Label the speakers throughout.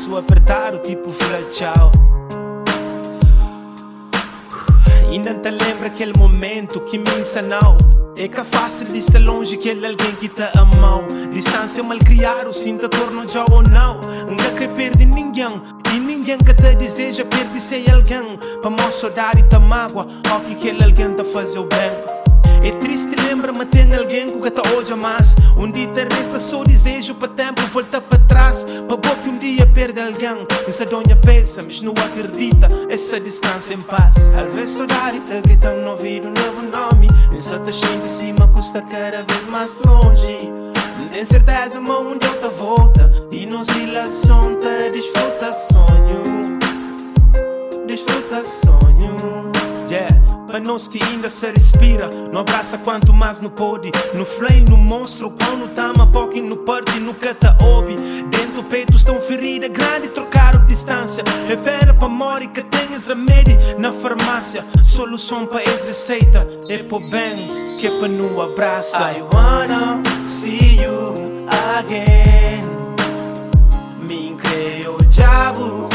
Speaker 1: abraço apertado, tipo frachal. Ainda te lembra aquele momento que me ensinou. É que é fácil de estar longe que ele alguém que te amou. Distância mal criar, o sinta torno já ou não. Nunca que perde ninguém e ninguém que te deseja perder sem alguém. Para mostrar saudade e te mágoa, ó que aquele alguém te fazer o bem. É triste, lembra-me, tem alguém que te hoje mais. Um dia te resta só desejo para tempo volta para trás. Para boa que um dia perde alguém. Essa donha pensa, mas não acredita. Essa descansa em paz. Às vezes saudade te grita no ouvido, novo nome. Essa te cheia de cima, custa cada vez mais longe. Não tem certeza, mas onde eu te volta. E nos relação te desfruta sonho. Desfruta sonho. Yeah. Para nós que ainda se respira, não abraça quanto mais não pode. No flame, no monstro, quando tama pouco no parte, nunca te ouve. Dentro do peito estão ferida grande, trocaram distância. É pena para morrer que tenhas remédio na farmácia. Solução para essa receita é por bem, que é para não abraça. I wanna see you again. Me creio o diabo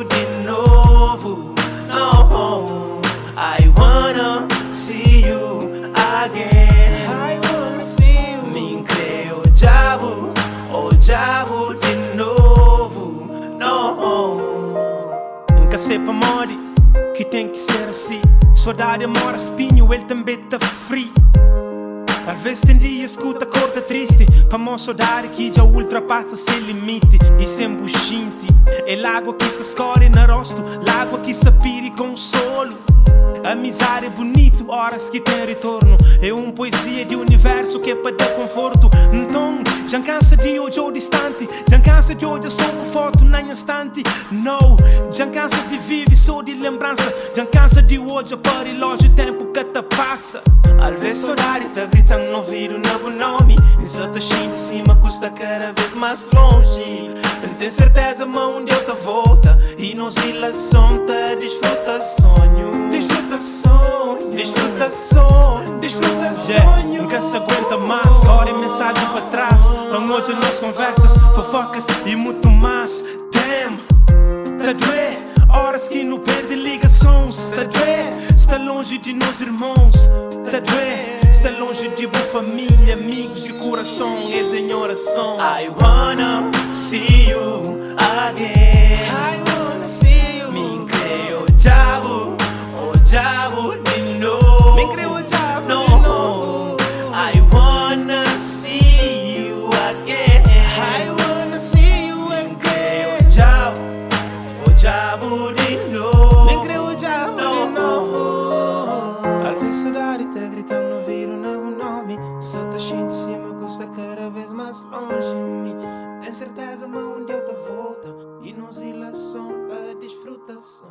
Speaker 1: de novo. No. I wanna see you again. I wanna see you. Me creio o diabo de novo. No. Nunca sei para morrer que tem que ser assim. Saudade mora espinho, ele também tá frio. Às vezes tem dia escuta corda triste. Para mostrar saudade que já ultrapassa seu limite. E sem buchinte. É lágua que se escorre no rosto, lágua que se pire com o solo. Amizade é bonito, horas que tem retorno. É uma poesia de universo que é para dar conforto. Então, já cansa de hoje ou distante. Já cansa de hoje só por foto na instante. No, já cansa de viver só de lembrança. Já cansa de hoje para relógio o tempo que te passa. Às vezes saudade tá gritando no ouvido, novo nome. E só tá cheio de cima, custa cada vez mais longe. Não tem certeza, mas onde eu te volta. E nos relação te desfruta sonho. Desfruta sonho, desfruta sonho, desfruta sonho. Nunca se aguenta mais, corre mensagem para trás. Onde nas conversas, fofocas e muito mais. Damn, tá doer, horas que não perde ligações. Tá doer, está longe de nós irmãos. Tá doer, está longe de boa família, amigos de coração. És em oração. I wanna see you again. I wanna see you. Me creio o diabo de novo. Me creio o diabo de novo. I wanna see you again. I wanna see you again. Me creio o diabo de novo. Me creio o diabo de novo. A felicidade tá gritando no ouvido, não nome. Só tá cheio de cima, custa cada vez mais longe de mim. Tem certeza, mas onde eu te volta. E nos relação da desfrutação.